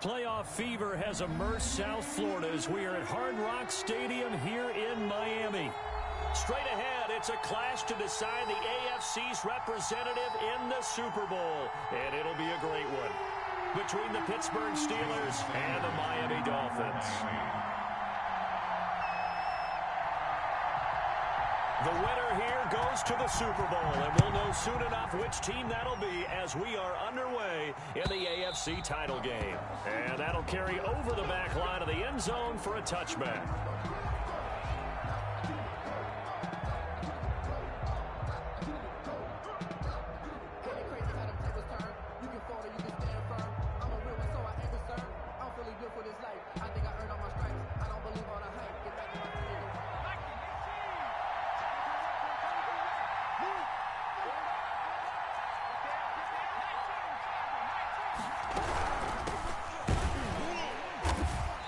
Playoff fever has immersed South Florida as we are at Hard Rock Stadium here in Miami. Straight ahead, it's a clash to decide the AFC's representative in the Super Bowl, and it'll be a great one between the Pittsburgh Steelers and the Miami Dolphins. The winner here goes to the Super Bowl, and we'll know soon enough which team that'll be as we are underway in the AFC title game. And that'll carry over the back line of the end zone for a touchback.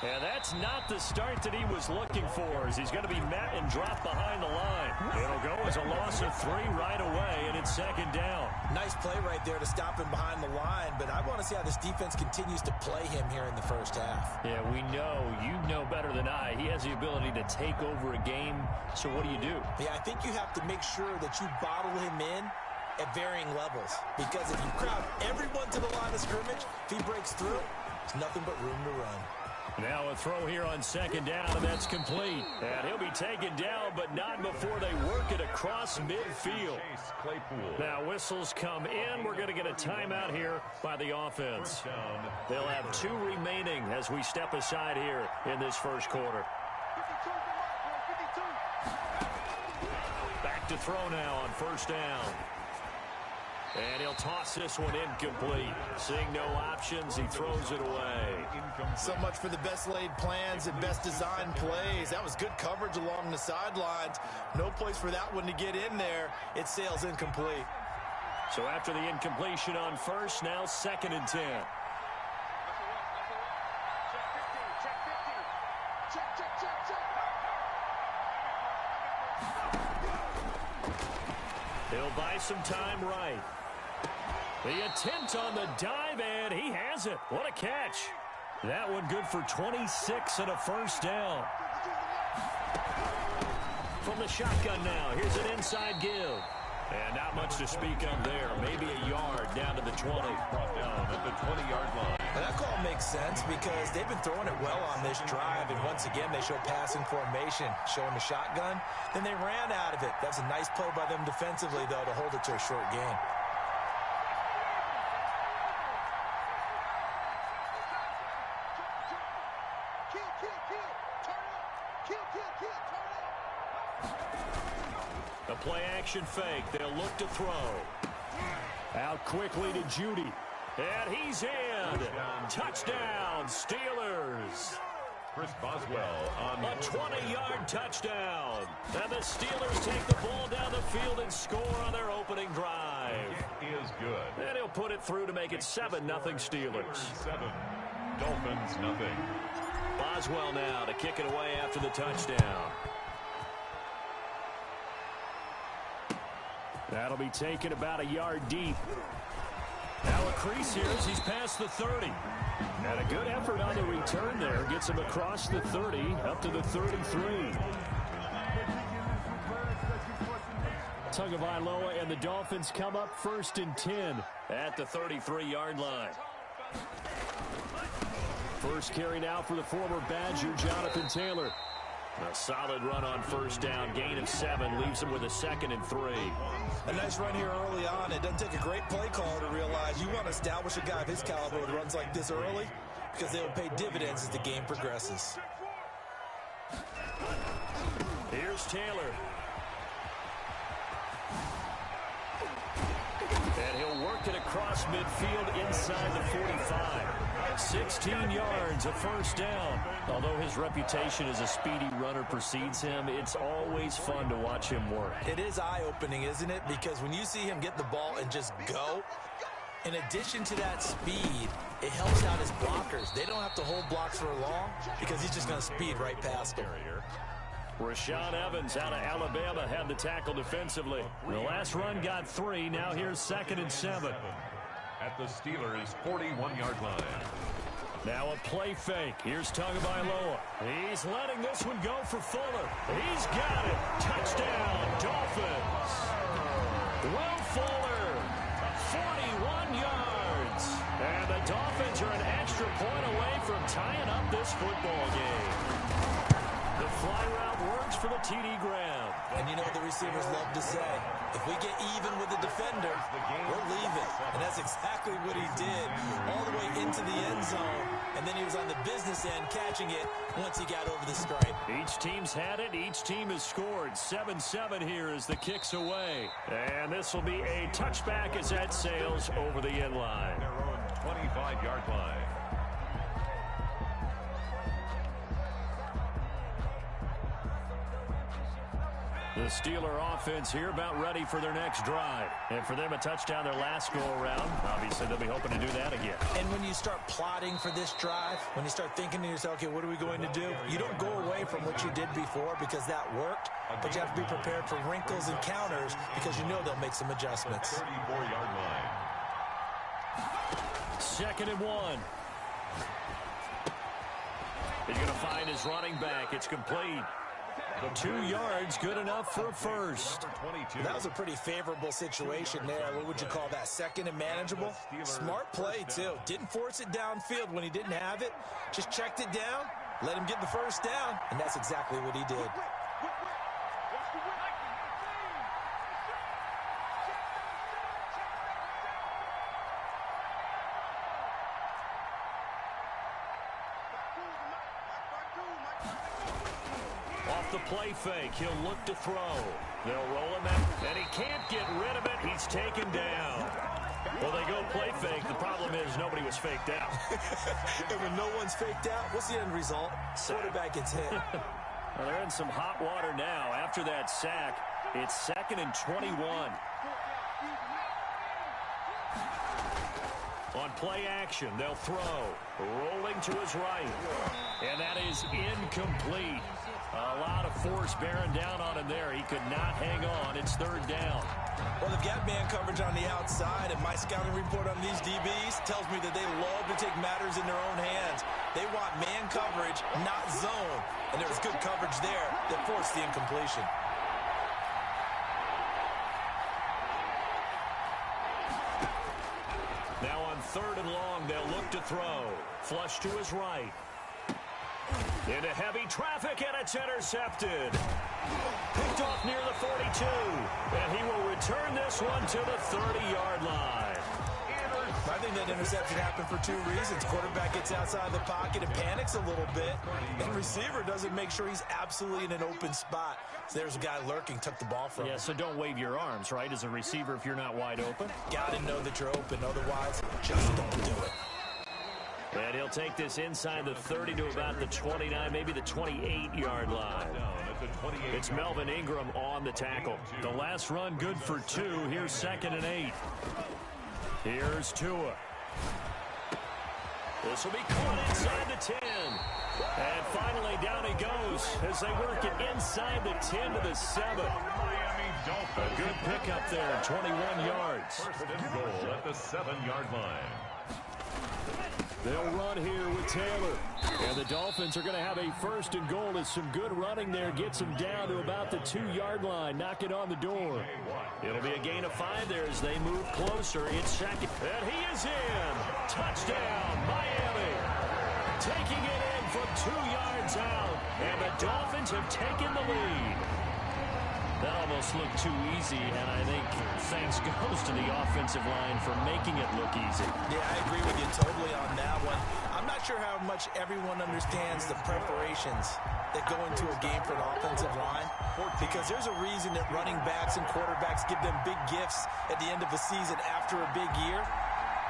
And that's not the start that he was looking for, as he's going to be met and dropped behind the line. It'll go as a loss of 3 right away, and it's second down. Nice play right there to stop him behind the line, but I want to see how this defense continues to play him here in the first half. Yeah, we know. You know better than I. He has the ability to take over a game, so what do you do? Yeah, I think you have to make sure that you bottle him in at varying levels, because if you crowd everyone to the line of scrimmage, if he breaks through, there's nothing but room to run. Now a throw here on second down, and that's complete. And he'll be taken down, but not before they work it across midfield. Now whistles come in. We're going to get a timeout here by the offense. They'll have 2 remaining as we step aside here in this first quarter. Back to throw now on first down. And he'll toss this one incomplete. Seeing no options, he throws it away. So much for the best laid plans and best designed plays. That was good coverage along the sidelines. No place for that one to get in there. It sails incomplete. So after the incompletion on first, now 2nd and 10. He'll buy some time right. The attempt on the dive, and he has it. What a catch. That one good for 26 and a first down. From the shotgun now, here's an inside give. And not much to speak of there. Maybe a yard down to the 20. Brought down at the 20-yard line. And that call makes sense because they've been throwing it well on this drive. And once again, they show passing formation, showing the shotgun. Then they ran out of it. That's a nice play by them defensively, though, to hold it to a short gain. A play-action fake. They'll look to throw. Out quickly to Judy. And he's in. Touchdown, Steelers. Chris Boswell on a 20-yard touchdown. And the Steelers take the ball down the field and score on their opening drive. It is good. And he'll put it through to make it 7-0 Steelers. 7, Dolphins nothing. Boswell now to kick it away after the touchdown. That'll be taken about a yard deep. Now a crease here as he's past the 30. And a good effort on the return there. Gets him across the 30, up to the 33. Tagovailoa and the Dolphins come up 1st and 10 at the 33-yard line. First carry now for the former Badger, Jonathan Taylor. A solid run on first down. Gain of 7 leaves him with a 2nd and 3. A nice run here early on. It doesn't take a great play caller to realize you want to establish a guy of his caliber with runs like this early because they will pay dividends as the game progresses. Here's Taylor. And he'll work it across midfield inside the 45. 16 yards, a first down. Although his reputation as a speedy runner precedes him, it's always fun to watch him work. It is eye-opening, isn't it? Because when you see him get the ball and just go, in addition to that speed, it helps out his blockers. They don't have to hold blocks for long because he's just going to speed right past them. Rashaan Evans out of Alabama had the tackle defensively. The last run got 3. Now here's 2nd and 7. At the Steelers' 41-yard line. Now a play fake. Here's Tagovailoa. He's letting this one go for Fuller. He's got it. Touchdown, Dolphins. Will Fuller, 41 yards. And the Dolphins are an extra point away from tying up this football game. The fly route works for the TD Graham. And you know what the receivers love to say? If we get even with the defender, we're leaving. And that's exactly what he did all the way into the end zone. And then he was on the business end catching it once he got over the stripe. Each team's had it. Each team has scored. 7-7 here as the kick's away. And this will be a touchback as that sails over the end line. Their own 25-yard line. The Steeler offense here about ready for their next drive. And for them, a touchdown their last go-around. Obviously, they'll be hoping to do that again. And when you start plotting for this drive, when you start thinking to yourself, okay, what are we going to do? You don't go away from what you did before because that worked, but you have to be prepared for wrinkles and counters because you know they'll make some adjustments. 34-yard line. 2nd and 1. He's going to find his running back. It's complete. 2 yards, good enough for a first. That was a pretty favorable situation there. What would you call that? 2nd and manageable? Smart play, too. Didn't force it downfield when he didn't have it. Just checked it down, let him get the first down, and that's exactly what he did. The play fake. He'll look to throw. They'll roll him out, and he can't get rid of it. He's taken down. Well, they go play fake. The problem is nobody was faked out. And when no one's faked out, what's the end result? Quarterback gets hit. Well, they're in some hot water now. After that sack, it's 2nd and 21. On play action, they'll throw. Rolling to his right. And that is incomplete. A lot of force bearing down on him there. He could not hang on. It's 3rd down. Well, they've got man coverage on the outside, and my scouting report on these DBs tells me that they love to take matters in their own hands. They want man coverage, not zone. And there was good coverage there that forced the incompletion. Now on 3rd and long, they'll look to throw. Flush to his right. Into heavy traffic, and it's intercepted. Picked off near the 42. And he will return this one to the 30-yard line. I think that interception happened for 2 reasons. Quarterback gets outside the pocket and panics a little bit. And receiver doesn't make sure he's absolutely in an open spot. So there's a guy lurking, took the ball from him. Yeah, so don't wave your arms, right, as a receiver if you're not wide open. Got to know that you're open. Otherwise, just don't do it. And he'll take this inside the 30 to about the 29, maybe the 28-yard line. It's Melvin Ingram on the tackle. The last run good for 2. Here's 2nd and 8. Here's Tua. This will be caught inside the 10. And finally down he goes as they work it inside the 10 to the 7. A good pickup there, 21 yards. 1st and goal at the 7-yard line. They'll run here with Taylor. And the Dolphins are going to have a 1st and goal as some good running there gets them down to about the 2-yard line. Knock it on the door. It'll be a gain of 5 there as they move closer. It's 2nd. And he is in. Touchdown, Miami. Taking it in from 2 yards out. And the Dolphins have taken the lead. That almost looked too easy, and I think thanks goes to the offensive line for making it look easy. Yeah, I agree with you totally on that one. I'm not sure how much everyone understands the preparations that go into a game for an offensive line, because there's a reason that running backs and quarterbacks give them big gifts at the end of a season after a big year.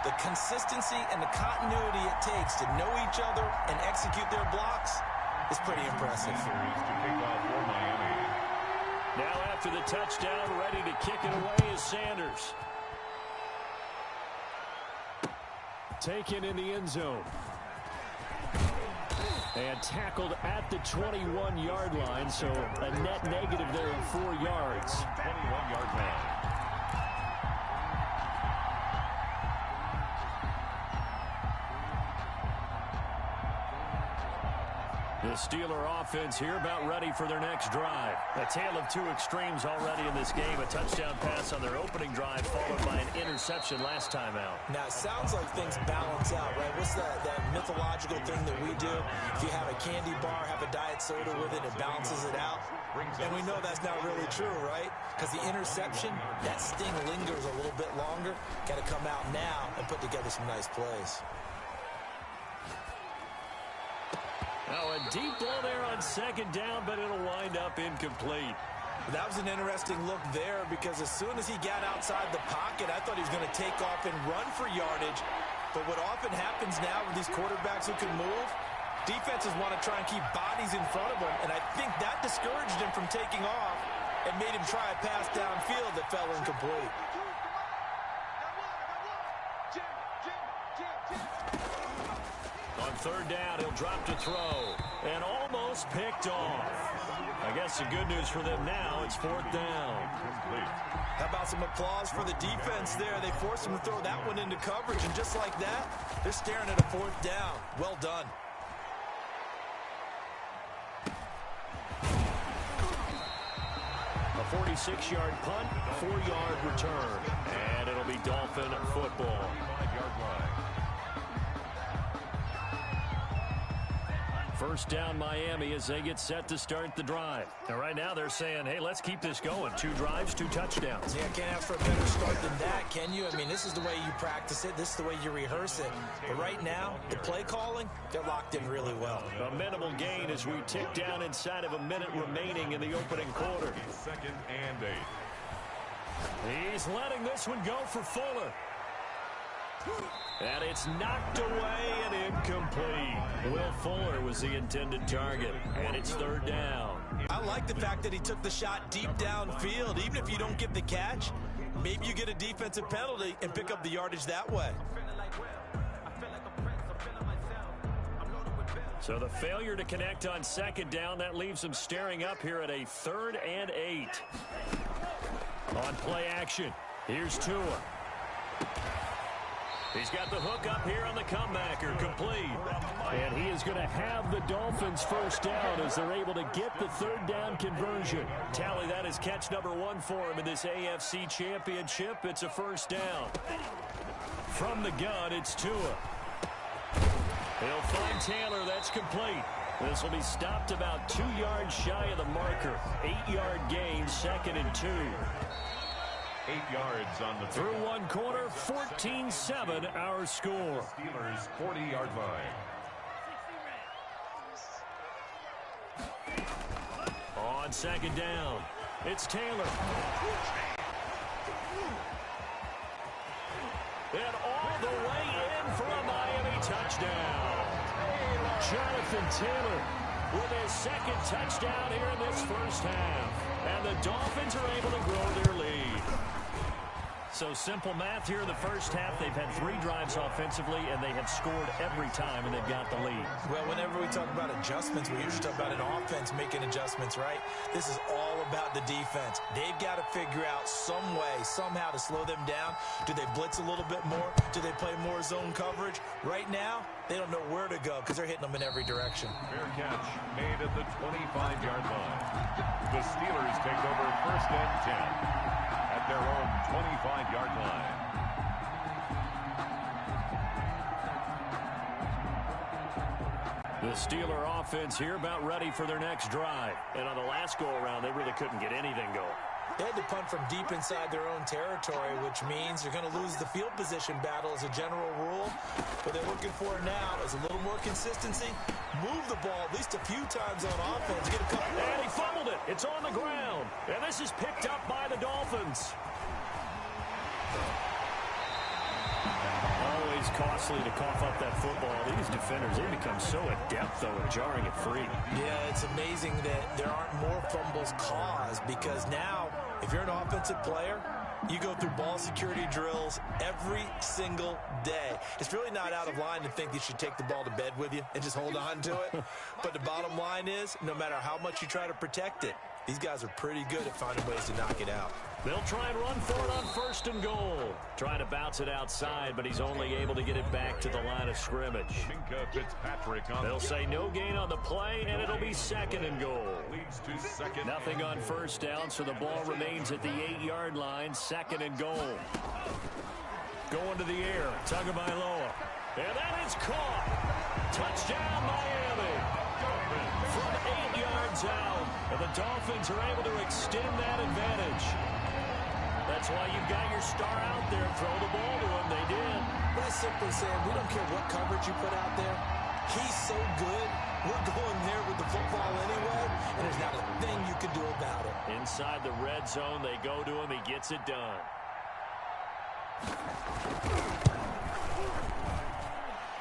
The consistency and the continuity it takes to know each other and execute their blocks is pretty impressive. To kick off for Miami. Now after the touchdown, ready to kick it away is Sanders. Taken in the end zone. And tackled at the 21-yard line, so a net negative there of 4 yards. 21-yard line. The Steeler offense here about ready for their next drive. A tale of two extremes already in this game. A touchdown pass on their opening drive followed by an interception last time out. Now, it sounds like things balance out, right? What's that mythological thing that we do? If you have a candy bar, have a diet soda with it, it balances it out. And we know that's not really true, right? Because the interception, that sting lingers a little bit longer. Got to come out now and put together some nice plays. Now a deep blow there on second down, but it'll wind up incomplete. That was an interesting look there because as soon as he got outside the pocket, I thought he was going to take off and run for yardage. But what often happens now with these quarterbacks who can move, defenses want to try and keep bodies in front of them, and I think that discouraged him from taking off and made him try a pass downfield that fell incomplete. On third down, he'll drop to throw. And almost picked off. I guess the good news for them now, it's fourth down. How about some applause for the defense there? They forced him to throw that one into coverage, and just like that, they're staring at a fourth down. Well done. A 46-yard punt, 4-yard return. And it'll be Dolphin football. 5-yard line. First down Miami as they get set to start the drive. And right now they're saying, hey, let's keep this going. 2 drives, 2 touchdowns. Yeah, can't ask for a better start than that, can you? I mean, this is the way you practice it. This is the way you rehearse it. But right now, the play calling, they're locked in really well. A minimal gain as we tick down inside of a minute remaining in the opening quarter. 2nd and 8. He's letting this one go for Fuller. And it's knocked away and incomplete. Will Fuller was the intended target, and it's third down. I like the fact that he took the shot deep downfield. Even if you don't get the catch, maybe you get a defensive penalty and pick up the yardage that way. So the failure to connect on second down, that leaves him staring up here at a 3rd and 8. On play action, here's Tua. He's got the hook up here on the comebacker, complete. And he is going to have the Dolphins first down as they're able to get the 3rd down conversion. Tally that as catch number 1 for him in this AFC Championship. It's a first down. From the gun, it's Tua. He'll find Taylor. That's complete. This will be stopped about 2 yards shy of the marker. 8-yard gain, 2nd and 2. 8 yards on the through 1 quarter, 14-7 our score. Steelers 40-yard line. On second down, it's Taylor. And all the way in for a Miami touchdown. Jonathan Taylor with his 2nd touchdown here in this first half. And the Dolphins are able to grow their lead. So simple math here in the first half. They've had 3 drives offensively, and they have scored every time, and they've got the lead. Well, whenever we talk about adjustments, we usually talk about an offense making adjustments, right? This is all about the defense. They've got to figure out some way, somehow to slow them down. Do they blitz a little bit more? Do they play more zone coverage? Right now, they don't know where to go because they're hitting them in every direction. Fair catch made at the 25-yard line. The Steelers take over 1st and 10. At their own 25-yard line. The Steeler offense here about ready for their next drive. And on the last go-around, they really couldn't get anything going. They had to punt from deep inside their own territory, which means they're going to lose the field position battle as a general rule. What they're looking for now is a little more consistency. Move the ball at least a few times on offense. Get a couple. And he fumbled it. It's on the ground. And this is picked up by the Dolphins. Always costly to cough up that football. These defenders, they become so adept, though, at jarring it free. Yeah, it's amazing that there aren't more fumbles caused because now, if you're an offensive player, you go through ball security drills every single day. It's really not out of line to think you should take the ball to bed with you and just hold on to it. But the bottom line is, no matter how much you try to protect it, These guys are pretty good at finding ways to knock it out. They'll try and run for it on 1st and goal. Trying to bounce it outside, but he's only able to get it back to the line of scrimmage. They'll say no gain on the play, and it'll be 2nd and goal. Nothing on 1st down, so the ball remains at the 8-yard line, 2nd and goal. Going to the air, Tagovailoa. And that is caught. Touchdown, Miami. From 8 yards out, and the Dolphins are able to extend that advantage. That's why you've got your star out there. Throw the ball to him. They did. But I simply said, we don't care what coverage you put out there. He's so good. We're going there with the football anyway, and there's not a thing you can do about it. Inside the red zone, they go to him. He gets it done.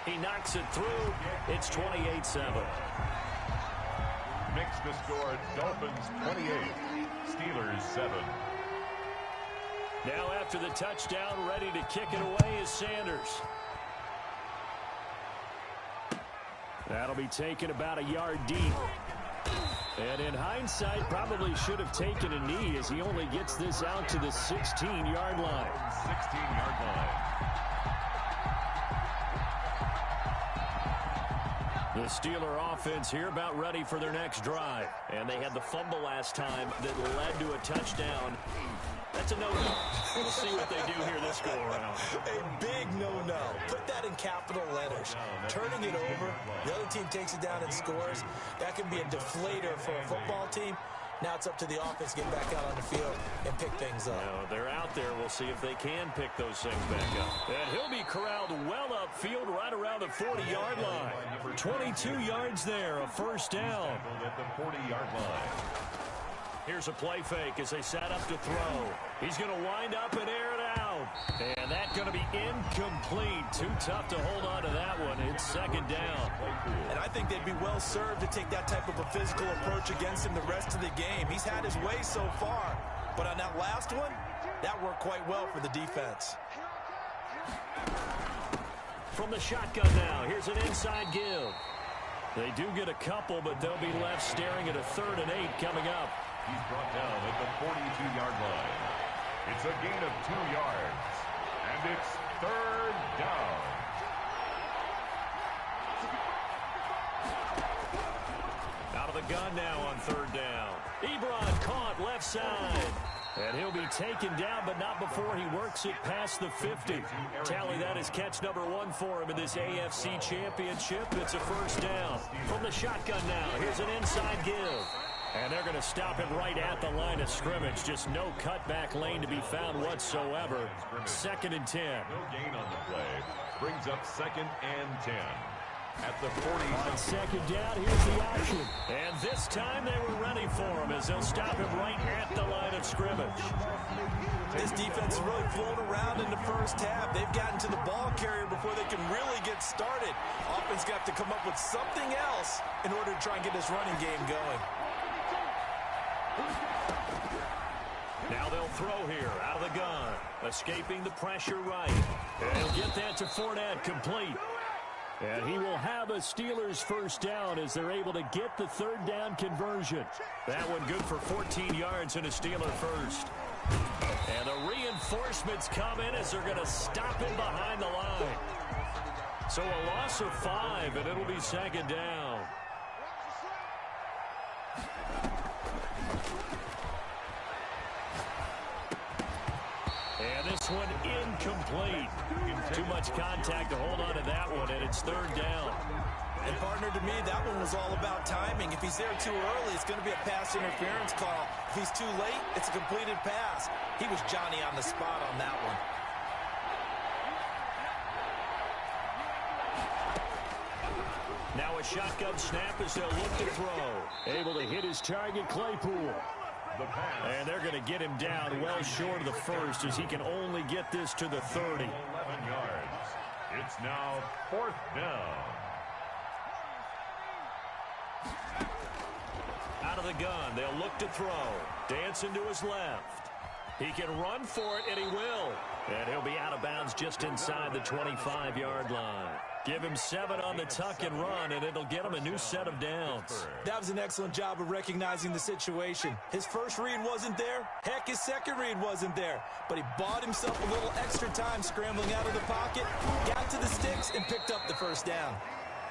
He knocks it through. It's 28-7. Makes the score Dolphins 28, Steelers 7. Now after the touchdown, ready to kick it away is Sanders. That'll be taken about a yard deep. And in hindsight, probably should have taken a knee as he only gets this out to the 16-yard line. 16-yard line. The Steeler offense here about ready for their next drive. And they had the fumble last time that led to a touchdown. That's a no-no. We'll see what they do here this go-around. A big no-no. Put that in capital letters. Turning it over, the other team takes it down and scores. That can be a deflator for a football team. Now it's up to the offense to get back out on the field and pick things up. Now, they're out there. We'll see if they can pick those things back up. And he'll be corralled well upfield right around the 40-yard line. 22 yards there, a 1st down. At the 40-yard line. Here's a play fake as they set up to throw. He's going to wind up and air it out. And that's going to be incomplete. Too tough to hold on to that one. It's 2nd down. And I think they'd be well served to take that type of a physical approach against him the rest of the game. He's had his way so far. But on that last one, that worked quite well for the defense. From the shotgun now, here's an inside give. They do get a couple, but they'll be left staring at a 3rd and 8 coming up. He's brought down at the 42-yard line. It's a gain of 2 yards. And it's 3rd down. Out of the gun now on 3rd down. Ebron caught left side. And he'll be taken down, but not before he works it past the 50. Tally that is catch number 1 for him in this AFC Championship. It's a 1st down. From the shotgun now, here's an inside give. And they're going to stop him right at the line of scrimmage. Just no cutback lane to be found whatsoever. 2nd and 10. No gain on the play. Brings up 2nd and 10. At the 40. On 2nd down, here's the option. And this time they were ready for him as they'll stop him right at the line of scrimmage. This defense has really flown around in the 1st half. They've gotten to the ball carrier before they can really get started. Offense got to come up with something else in order to try and get this running game going. Now they'll throw here out of the gun. Escaping the pressure right. And he'll get that to Fournette complete. And he will have a Steelers 1st down as they're able to get the 3rd down conversion. That one good for 14 yards and a Steeler 1st. And the reinforcements come in as they're going to stop him behind the line. So a loss of 5, and it'll be 2nd down. And this one incomplete. Too much contact to hold on to that one, and it's 3rd down. And, partner, to me, that one was all about timing. If he's there too early, it's going to be a pass interference call. If he's too late, it's a completed pass. He was Johnny on the spot on that one. Now a shotgun snap as they'll look to throw. Able to hit his target, Claypool. And they're going to get him down well short of the 1st as he can only get this to the 30. 11 yards. It's now 4th down. Out of the gun, they'll look to throw. Dancing to his left. He can run for it, and he will. And he'll be out of bounds just inside the 25-yard line. Give him 7 on the tuck and run, and it'll get him a new set of downs. That was an excellent job of recognizing the situation. His first read wasn't there. Heck, his second read wasn't there. But he bought himself a little extra time scrambling out of the pocket, got to the sticks, and picked up the first down.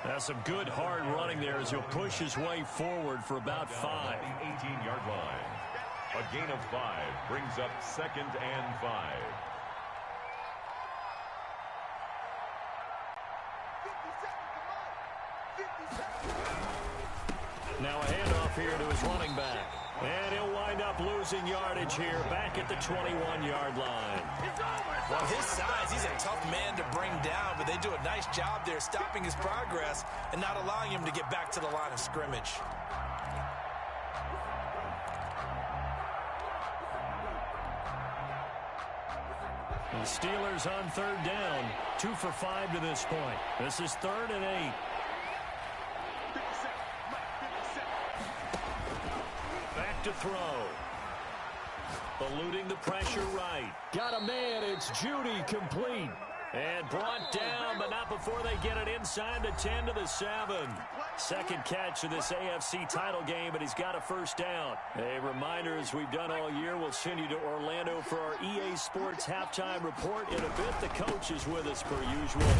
That's some good hard running there as he'll push his way forward for about 5. 18-yard line. A gain of 5 brings up 2nd and 5. Now a handoff here to his running back. And he'll wind up losing yardage here back at the 21-yard line. Well, his size, he's a tough man to bring down, but they do a nice job there stopping his progress and not allowing him to get back to the line of scrimmage. The Steelers on 3rd down, 2 for 5 to this point. This is 3rd and 8. Back to throw. Eluding the pressure right. Got a man, it's Judy, complete. And brought down, but not before they get it inside the 10 to the 7. Second catch of this AFC title game, but he's got a first down. A reminder, as we've done all year, we'll send you to Orlando for our EA Sports halftime report. In a bit, the coach is with us per usual.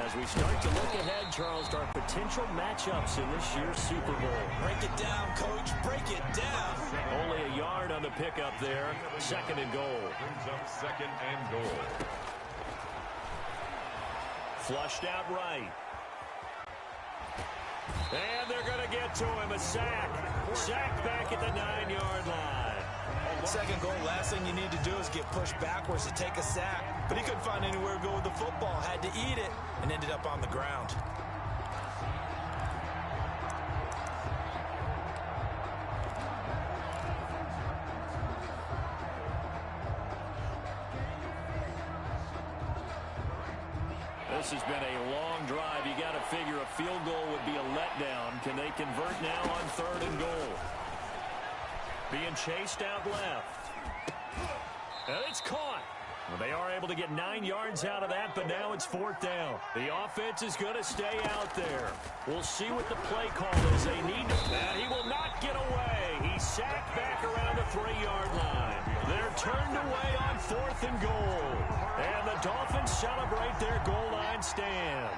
As we start to look ahead, Charles, to our potential matchups in this year's Super Bowl. Break it down, coach. Break it down. Only a yard on the pickup there. 2nd and goal. Brings up 2nd and goal. Flushed out right. And they're going to get to him. A sack. Sack back at the 9-yard line. Second goal, last thing you need to do is get pushed backwards to take a sack. But he couldn't find anywhere to go with the football. Had to eat it and ended up on the ground. This has been a long drive. You got to figure a field goal would be a letdown. Can they convert now on 3rd and goal? Being chased out left. And it's caught. Well, they are able to get 9 yards out of that, but now it's 4th down. The offense is going to stay out there. We'll see what the play call is. They need to. And he will not get away. He's sacked back around the 3-yard line. They're turned away on 4th and goal. And the Dolphins celebrate their goal line stand.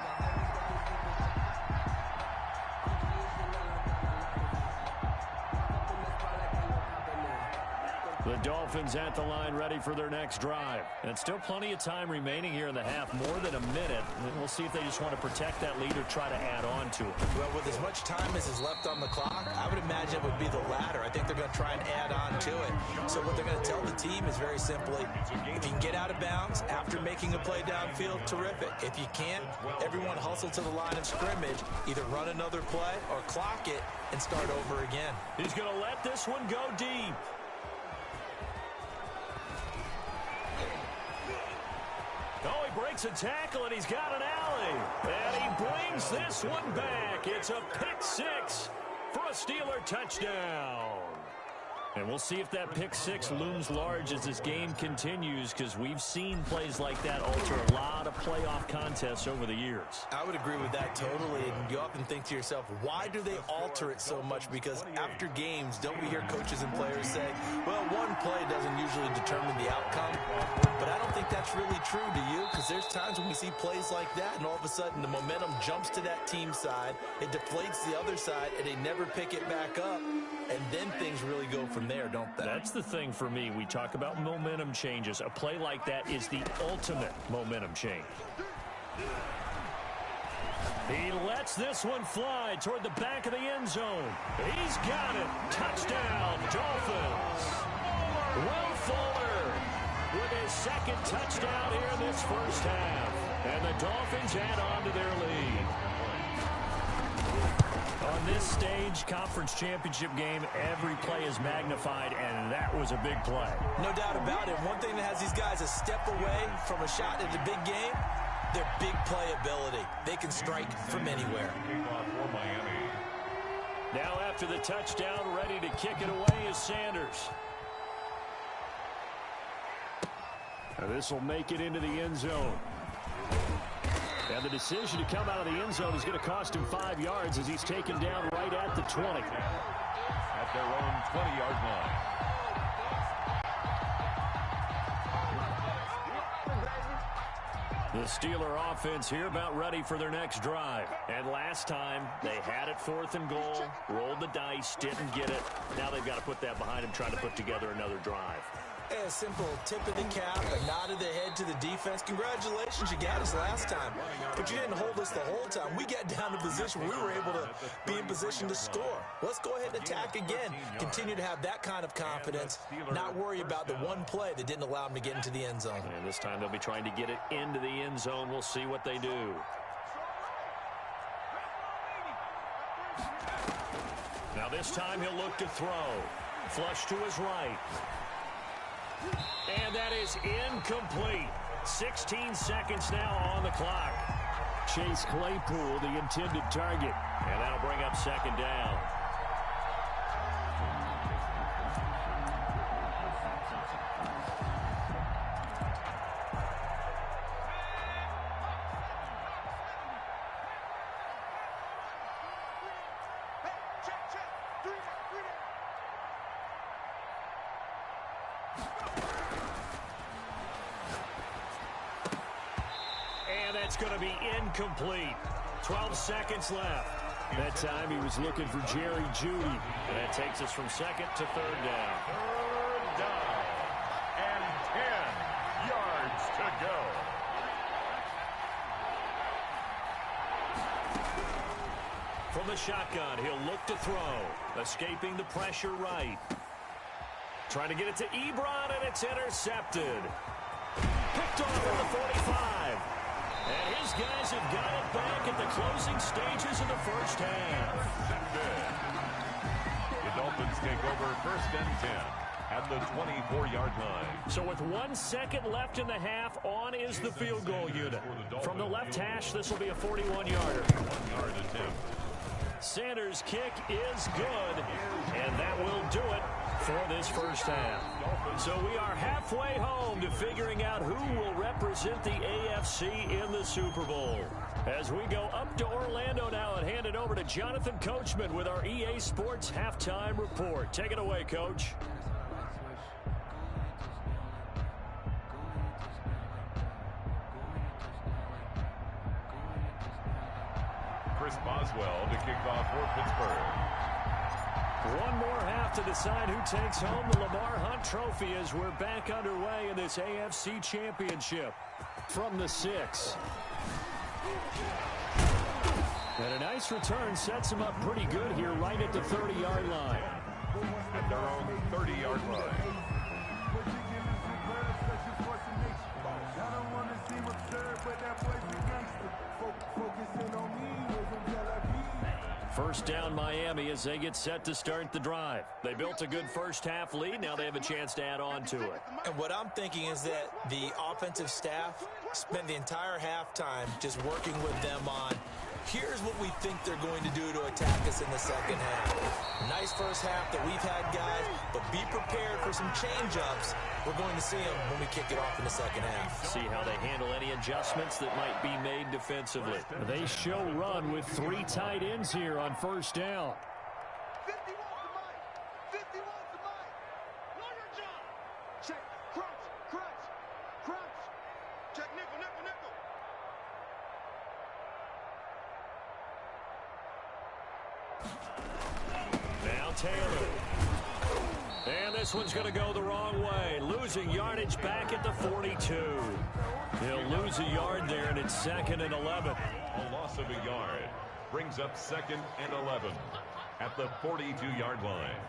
The Dolphins at the line ready for their next drive. And still plenty of time remaining here in the half, more than a minute. And we'll see if they just want to protect that lead or try to add on to it. Well, with as much time as is left on the clock, I would imagine it would be the latter. I think they're going to try and add on to it. So what they're going to tell the team is very simply, if you can get out of bounds after making a play downfield, terrific. If you can't, everyone hustle to the line of scrimmage, either run another play or clock it and start over again. He's going to let this one go deep. Oh, he breaks a tackle, and he's got an alley. And he brings this one back. It's a pick 6 for a Steeler touchdown. And we'll see if that pick 6 looms large as this game continues, because we've seen plays like that alter a lot of playoff contests over the years. I would agree with that totally, and you often think to yourself, why do they alter it so much? Because after games, don't we hear coaches and players say, well, one play doesn't usually determine the outcome? But I don't think that's really true, do you? Because there's times when we see plays like that, and all of a sudden the momentum jumps to that team side, it deflates the other side, and they never pick it back up. And then things really go from there, don't they? That's the thing for me. We talk about momentum changes. A play like that is the ultimate momentum change. He lets this one fly toward the back of the end zone. He's got it. Touchdown, Dolphins. Will Fuller with his second touchdown here in this first half. And the Dolphins add on to their lead. On this stage, conference championship game, every play is magnified, and that was a big play. No doubt about it. One thing that has these guys a step away from a shot at the big game, their big play ability. They can strike from anywhere. Now after the touchdown, ready to kick it away is Sanders. Now this will make it into the end zone. And the decision to come out of the end zone is going to cost him 5 yards as he's taken down right at the 20. At their own 20-yard line. The Steeler offense here about ready for their next drive. And last time, they had it 4th and goal, rolled the dice, didn't get it. Now they've got to put that behind them, try to put together another drive. A simple tip of the cap, a nod of the head to the defense. Congratulations, you got us last time. But you didn't hold us the whole time. We got down to position where we were able to be in position to score. Let's go ahead and attack again. Continue to have that kind of confidence, not worry about the one play that didn't allow them to get into the end zone. And this time they'll be trying to get it into the end zone. We'll see what they do. Now this time he'll look to throw. Flush to his right. And that is incomplete. 16 seconds now on the clock. Chase Claypool, the intended target. And that'll bring up 2nd down. And that's going to be incomplete. 12 seconds left. That time he was looking for Jerry Jeudy. And that takes us from 2nd to 3rd down. 3rd down. And 10 yards to go. From the shotgun, he'll look to throw. Escaping the pressure right. Trying to get it to Ebron, and it's intercepted. Picked off at the 45. And his guys have got it back at the closing stages of the first half. The Dolphins take over 1st and 10 at the 24-yard line. So with 1 second left in the half, on is the field goal unit. From the left hash, this will be a 41-yarder. 1-yard attempt. Sanders' kick is good, and that will do it for this first half. So we are halfway home to figuring out who will represent the AFC in the Super Bowl. As we go up to Orlando now and hand it over to Jonathan Coachman with our EA Sports Halftime Report. Take it away, Coach. Chris Boswell to kick off for Pittsburgh. One more half to decide who takes home the Lamar Hunt Trophy as we're back underway in this AFC Championship. From the 6. And a nice return sets him up pretty good here right at the 30-yard line. At their own 30-yard line. First down Miami as they get set to start the drive. They built a good first half lead. Now they have a chance to add on to it. And what I'm thinking is that the offensive staff spent the entire halftime just working with them on, here's what we think they're going to do to attack us in the second half. Nice first half that we've had, guys, but be prepared for some change-ups. We're going to see them when we kick it off in the second half. See how they handle any adjustments that might be made defensively. They show run with 3 tight ends here on first down. 50 wants the mic. 50 wants the mic. Know your job. Check. Crunch. Crunch. Crunch. Check. Nickel. Nickel. Nickel. Now Taylor. And this one's going to go the wrong way. Losing yardage back at the 42. He'll lose a yard there, and it's 2nd and 11. A loss of a yard brings up 2nd and 11 at the 42-yard line.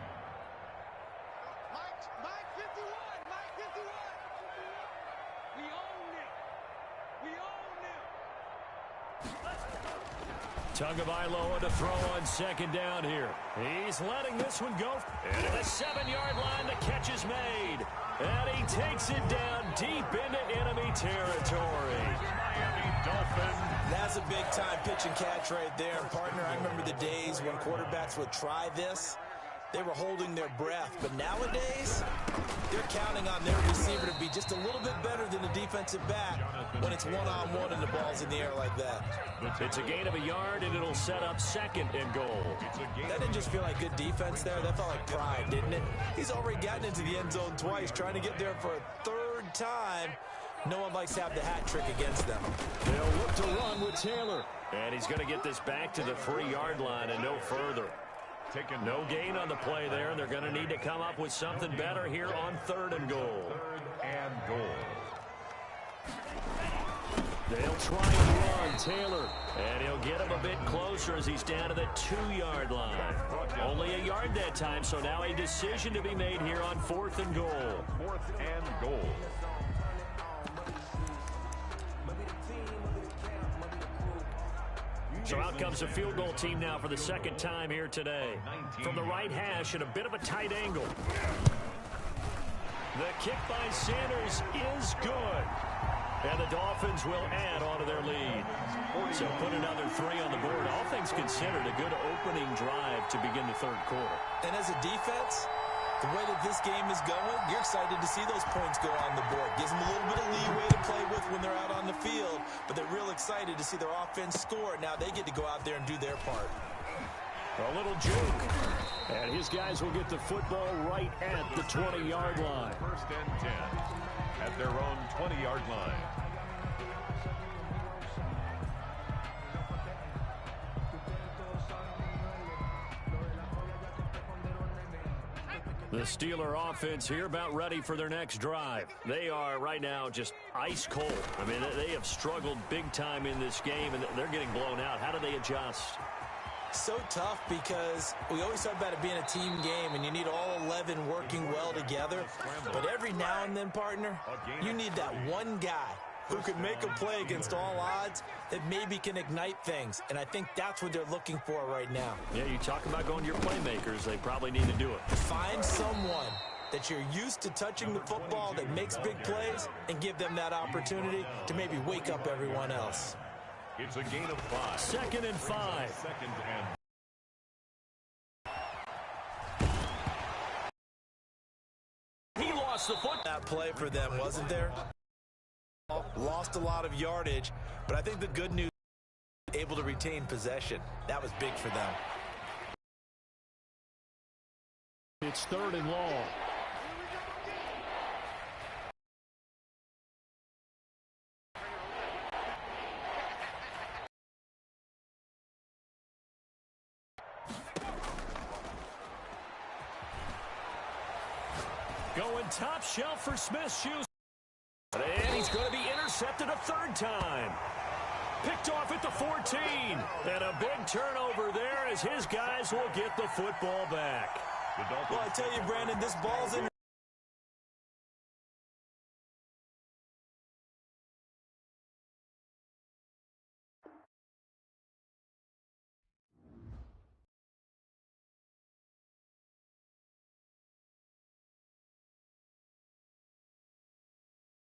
Mike 51. Mike 51. We own it. We own it. Tagovailoa to throw on 2nd down here. He's letting this one go. And at the 7-yard line, the catch is made. And he takes it down deep into enemy territory. Miami Dolphins. That's a big-time pitch and catch right there. And, partner, I remember the days when quarterbacks would try this, they were holding their breath. But nowadays, they're counting on their receiver to be just a little bit better than the defensive back when it's one-on-one and the ball's in the air like that. It's a gain of a yard, and it'll set up 2nd and goal. That didn't just feel like good defense there. That felt like pride, didn't it? He's already gotten into the end zone twice, trying to get there for a 3rd time. No one likes to have the hat trick against them. They'll look to run with Taylor. And he's going to get this back to the 3-yard line and no further. No gain on the play there, and they're going to need to come up with something better here on 3rd and goal. 3rd and goal. They'll try and run Taylor, and he'll get him a bit closer as he's down to the 2-yard line. Only a yard that time, so now a decision to be made here on 4th and goal. 4th and goal. So out comes a field goal team now for the 2nd time here today. From the right hash at a bit of a tight angle. The kick by Sanders is good. And the Dolphins will add on to their lead. So put another 3 on the board. All things considered, a good opening drive to begin the 3rd quarter. And as a defense, the way that this game is going, you're excited to see those points go on the board. Gives them a little bit of leeway to play with when they're out on the field, but they're real excited to see their offense score. Now they get to go out there and do their part. A little juke. And his guys will get the football right at the 20-yard line. 1st and 10 at their own 20-yard line. The Steeler offense here about ready for their next drive. They are right now just ice cold. I mean, they have struggled big time in this game, and they're getting blown out. How do they adjust? So tough because we always talk about it being a team game, and you need all 11 working well together. But every now and then, partner, you need that one guy who can make a play against all odds that maybe can ignite things. And I think that's what they're looking for right now. Yeah, you talk about going to your playmakers. They probably need to do it. Find someone that you're used to touching the football that makes big plays and give them that opportunity to maybe wake up everyone else. It's a gain of 5. 2nd and 5. 2nd and He lost the foot. That play for them, wasn't there? Lost a lot of yardage, but I think the good news is able to retain possession. That was big for them. It's 3rd and long. Going top shelf for Smith-Schuster. And he's going to be intercepted a 3rd time. Picked off at the 14. And a big turnover there as his guys will get the football back. Well, I tell you, Brandon, this ball's in